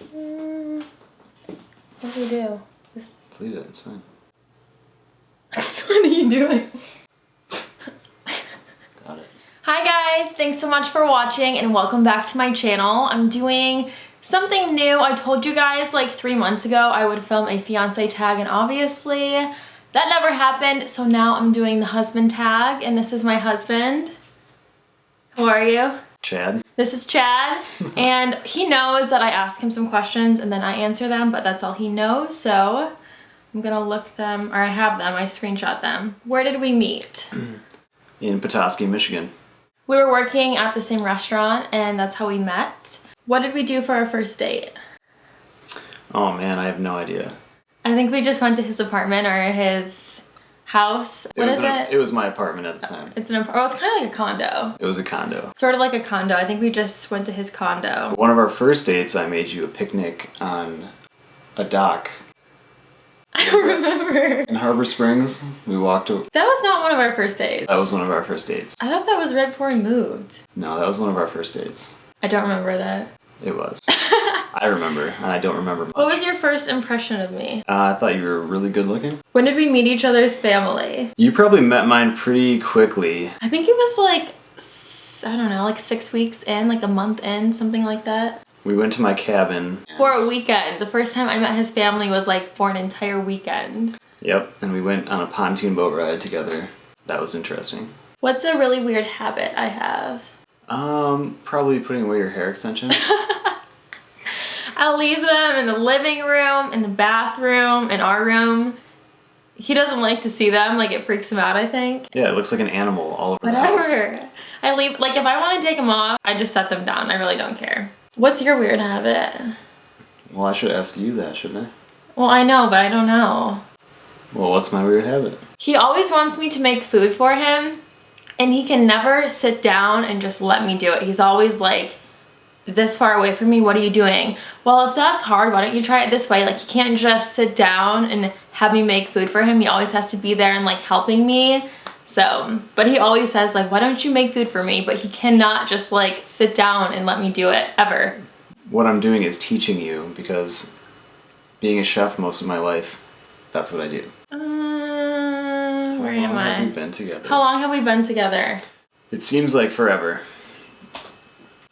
What do you do? Just leave it, it's fine. What are you doing? Got it. Hi guys, thanks so much for watching and welcome back to my channel. I'm doing something new. I told you guys like 3 months ago I would film a fiance tag, and obviously that never happened. So now I'm doing the husband tag, and this is my husband. Who are you? Chad. This is Chad, and he knows that I ask him some questions and then I answer them, but that's all he knows. So I'm gonna look them, or I have them, I screenshot them. Where did we meet? In Petoskey, Michigan. We were working at the same restaurant, and that's how we met. What did we do for our first date? Oh man, I have no idea. I think we just went to his apartment or his house. What is it? It was my apartment at the time. It's an apartment. Oh, it's kind of like a condo. It was a condo. Sort of like a condo. I think we just went to his condo. One of our first dates, I made you a picnic on a dock. I don't remember. In Harbor Springs, we walked over. That was not one of our first dates. That was one of our first dates. I thought that was right before we moved. No, that was one of our first dates. I don't remember that. It was. I remember, and I don't remember much. What was your first impression of me? I thought you were really good looking. When did we meet each other's family? You probably met mine pretty quickly. I think it was like, I don't know, like 6 weeks in, like a month in, something like that. We went to my cabin. For a weekend. The first time I met his family was like for an entire weekend. Yep, and we went on a pontoon boat ride together. That was interesting. What's a really weird habit I have? Probably putting away your hair extensions. I'll leave them in the living room, in the bathroom, in our room. He doesn't like to see them, like it freaks him out, I think. Yeah, it looks like an animal all over the house. Whatever. I leave, like if I want to take them off, I just set them down. I really don't care. What's your weird habit? Well, I should ask you that, shouldn't I? Well, I know, but I don't know. Well, what's my weird habit? He always wants me to make food for him, and he can never sit down and just let me do it. He's always like, this far away from me, what are you doing? Well, if that's hard, why don't you try it this way? Like, he can't just sit down and have me make food for him. He always has to be there and like helping me. So, but he always says like, why don't you make food for me? But he cannot just like sit down and let me do it, ever. What I'm doing is teaching you, because being a chef most of my life, that's what I do. Where am I? How long have we been together? How long have we been together? It seems like forever.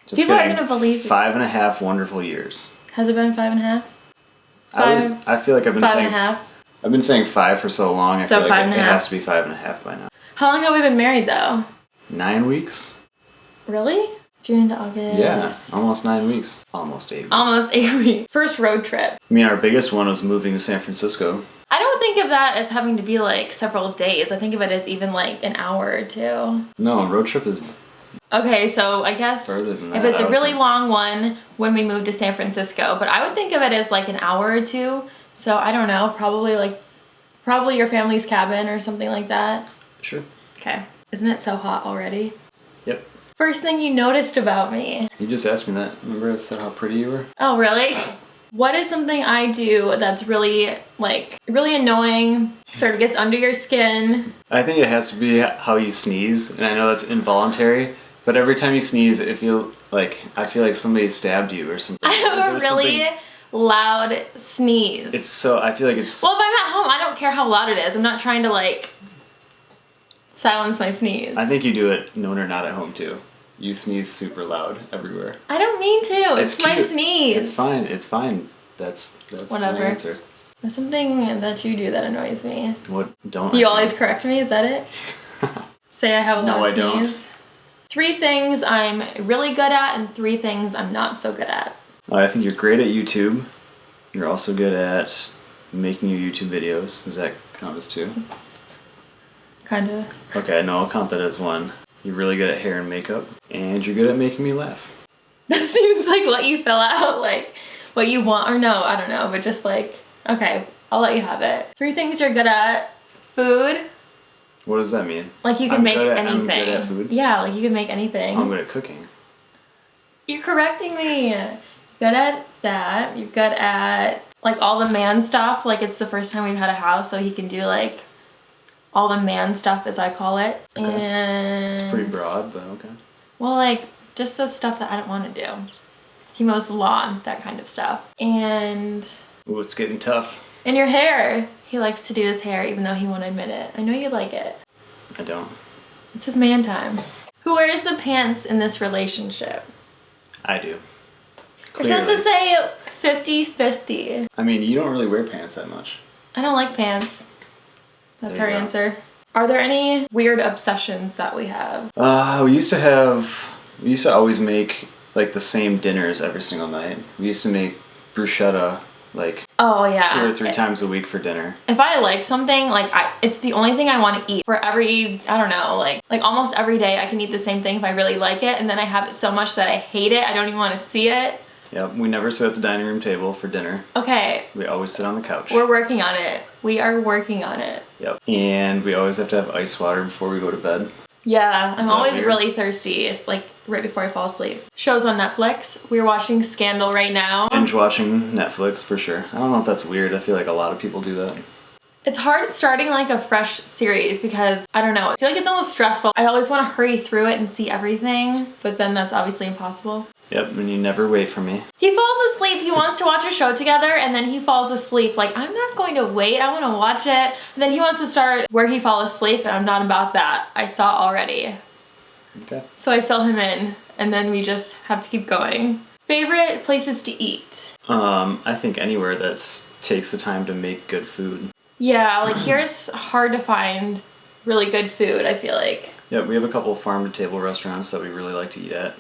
Just People kidding. aren't gonna believe you. 5.5 wonderful years. Has it been 5.5? I feel like I've been saying 5.5. I've been saying 5 for so long. I So feel like 5.5. it has to be 5.5 by now. How long have we been married though? 9 weeks? Really? June to August. Yeah, almost 9 weeks. Almost 8 weeks. Almost 8 weeks. First road trip. I mean, our biggest one was moving to San Francisco. I don't think of that as having to be like several days. I think of it as even like an hour or two. No, a road trip is Okay, so I guess further than that. if it's a really long one when we moved to San Francisco, but I would think of it as like an hour or two. So I don't know, probably your family's cabin or something like that. Sure. Okay. Isn't it so hot already? Yep. First thing you noticed about me. You just asked me that. Remember I said how pretty you were? Oh, really? What is something I do that's really, really annoying, sort of gets under your skin? I think it has to be how you sneeze, and I know that's involuntary, but every time you sneeze, I feel like somebody stabbed you or something. I have a There's really something- loud sneeze. I feel like it's... Well, if I'm at home, I don't care how loud it is. I'm not trying to, silence my sneeze. I think you do it known or not at home, too. You sneeze super loud everywhere. I don't mean to. It's my cute. sneeze. It's fine. That's Whatever. the answer. There's something that you do that annoys me. What don't You I always do? correct me, is that it? Say I have a No, loud I don't. sneeze. 3 things I'm really good at and 3 things I'm not so good at. I think you're great at YouTube. You're also good at making your YouTube videos. Does that count as 2? Kinda. Okay, no, I'll count that as 1. You're really good at hair and makeup. And you're good at making me laugh. That seems like what you fill out, what you want, or no, I don't know, but just okay, I'll let you have it. 3 things you're good at. Food. What does that mean? Like you can I'm make good at- anything. I'm good at food? Yeah, like you can make anything. I'm good at cooking. You're correcting me. Good at that. You're good at all the man stuff. It's the first time we've had a house, so he can do all the man stuff, as I call it. Okay. And It's pretty broad, but okay. well, just the stuff that I don't want to do. He mows the lawn, that kind of stuff. And Ooh, it's getting tough. in your hair. He likes to do his hair even though he won't admit it. I know you like it. I don't. It's his man time. Who wears the pants in this relationship? I do. We're supposed to say 50-50. I mean, you don't really wear pants that much. I don't like pants. That's There our you go. answer. Are there any weird obsessions that we have? We used to always make like the same dinners every single night. We used to make bruschetta like Oh yeah. 2 or 3 times a week for dinner. If I like something, like it's the only thing I want to eat for every, I don't know, like almost every day I can eat the same thing if I really like it, and then I have it so much that I hate it. I don't even want to see it. Yep, we never sit at the dining room table for dinner. Okay. We always sit on the couch. We're working on it. We are working on it. Yep. And we always have to have ice water before we go to bed. Yeah, I'm that always weird? really thirsty. It's like right before I fall asleep. Shows on Netflix. We're watching Scandal right now. Binge watching Netflix for sure. I don't know if that's weird. I feel like a lot of people do that. It's hard starting like a fresh series because, I don't know, I feel like it's almost stressful. I always want to hurry through it and see everything, but then that's obviously impossible. Yep, and you never wait for me. He falls asleep. He wants to watch a show together, and then he falls asleep. Like, I'm not going to wait. I want to watch it. And then he wants to start where he fall asleep, and I'm not about that. I saw already. Okay. So I fill him in, and then we just have to keep going. Favorite places to eat? I think anywhere that takes the time to make good food. Yeah, like here it's hard to find really good food, I feel like. Yeah, we have a couple of farm-to-table restaurants that we really like to eat at.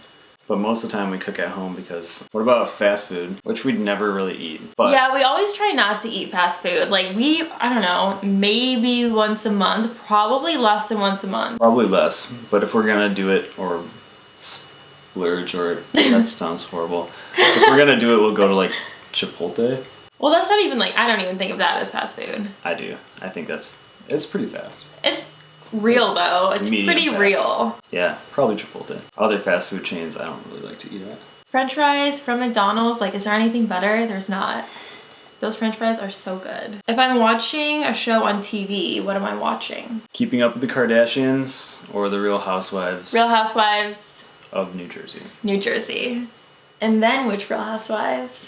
But most of the time we cook at home because what about fast food, which we'd never really eat. But yeah, we always try not to eat fast food. Like I don't know, maybe once a month, probably less than once a month. probably less. But if we're gonna do it or splurge or that sounds horrible. If we're gonna do it, we'll go to like Chipotle. Well, that's not even I don't even think of that as fast food. I do. I think it's pretty fast. It's real though. It's medium pretty fast. real. Yeah, probably Chipotle. Other fast food chains I don't really like to eat at. French fries from McDonald's, is there anything better? There's not. Those French fries are so good. If I'm watching a show on TV, what am I watching? Keeping Up with the Kardashians or The Real Housewives Real Housewives, of New Jersey. New Jersey. And then which Real Housewives?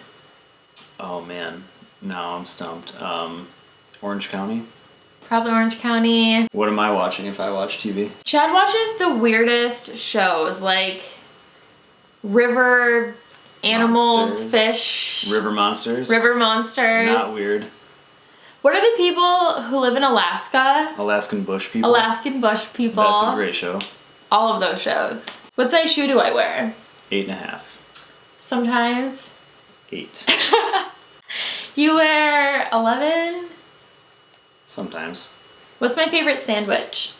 Oh man, now I'm stumped. Orange County. Probably Orange County. What am I watching if I watch TV? Chad watches the weirdest shows, like river animals, Monsters. fish, River Monsters. river monsters. Not weird. What are the people who live in Alaska? Alaskan Bush People. Alaskan bush people. That's a great show. All of those shows. What size shoe do I wear? 8.5. Sometimes. 8. You wear 11? Sometimes. What's my favorite sandwich?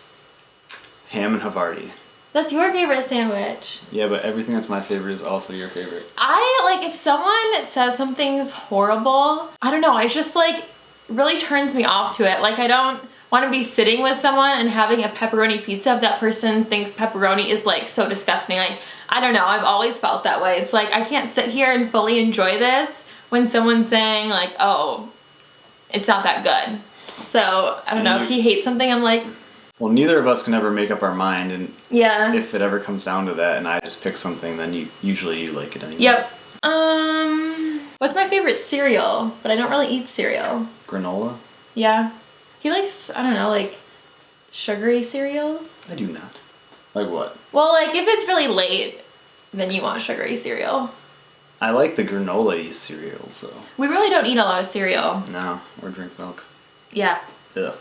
Ham and Havarti. That's your favorite sandwich. Yeah, but everything that's my favorite is also your favorite. If someone says something's horrible, I don't know, it's just really turns me off to it. I don't want to be sitting with someone and having a pepperoni pizza if that person thinks pepperoni is so disgusting. I don't know, I've always felt that way. It's I can't sit here and fully enjoy this when someone's saying oh, it's not that good. So, I don't know, if he hates something, I'm well, neither of us can ever make up our mind, and yeah. if it ever comes down to that and I just pick something, then you like it anyways. Yep. What's my favorite cereal? But I don't really eat cereal. Granola? Yeah. He likes, I don't know, sugary cereals. I do not. Like what? Well, if it's really late, then you want sugary cereal. I like the granola cereals, though. We really don't eat a lot of cereal. No, or drink milk. Yeah. Ugh.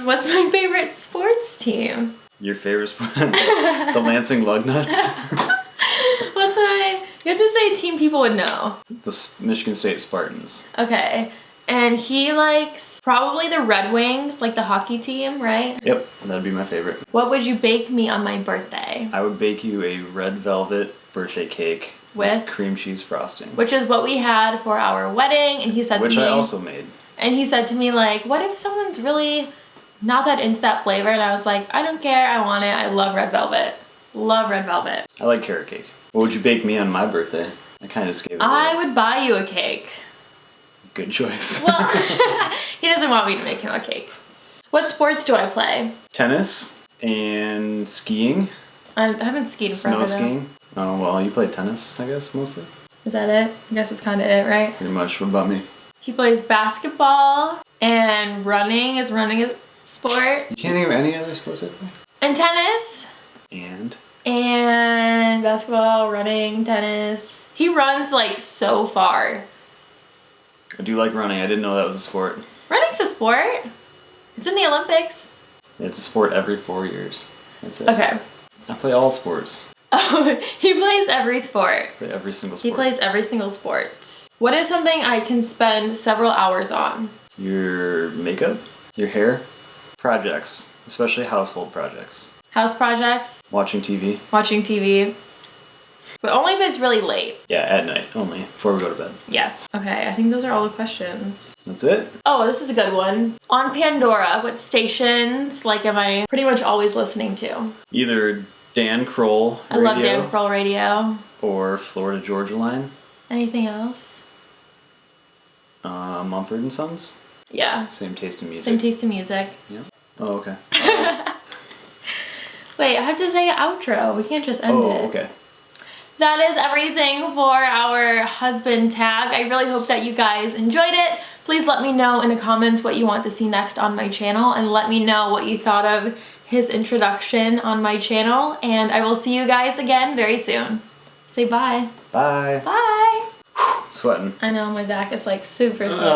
What's my favorite sports team? Your favorite sport? The Lansing Lugnuts? You have to say a team people would know. The Michigan State Spartans. Okay. And he likes probably the Red Wings, the hockey team, right? Yep, that'd be my favorite. What would you bake me on my birthday? I would bake you a red velvet birthday cake With? cream cheese frosting. Which is what we had for our wedding, and he said Which to me... I also made. And he said to me, what if someone's really not that into that flavor? And I was like, I don't care, I want it. I love red velvet. Love red velvet. I like carrot cake. What would you bake me on my birthday? I kind of just gave it away. I would buy you a cake. Good choice. Well, he doesn't want me to make him a cake. What sports do I play? Tennis and skiing. I haven't skied Snow forever, skiing. Oh, well, you played tennis, I guess, mostly. Is that it? I guess it's kind of it, right? Pretty much. What about me? He plays basketball and running. Is running a sport? You can't think of any other sports I play? And tennis. And basketball, running, tennis. He runs like so far. I do like running. I didn't know that was a sport. Running's a sport. It's in the Olympics. It's a sport every 4 years. That's it. Okay. I play all sports. Oh, he plays every sport. I play every single He sport. plays every single sport. What is something I can spend several hours on? Your makeup, your hair, projects, especially household projects. House projects, Watching TV. watching TV. But only if it's really late. Yeah, at night only, before we go to bed. Yeah. Okay, I think those are all the questions. That's it. Oh, this is a good one. On Pandora, what stations am I pretty much always listening to? Either Dan Kroll I love Dan Kroll radio. or Florida Georgia Line. Anything else? Mumford & Sons. Yeah. Same taste in music. Same taste in music. Yeah. Oh, okay. Wait, I have to say outro. We can't just end it. Oh, okay. That is everything for our husband tag. I really hope that you guys enjoyed it. Please let me know in the comments what you want to see next on my channel, and let me know what you thought of his introduction on my channel, and I will see you guys again very soon. Say bye. Bye. Bye. Sweating. I know, my back is like super sweaty.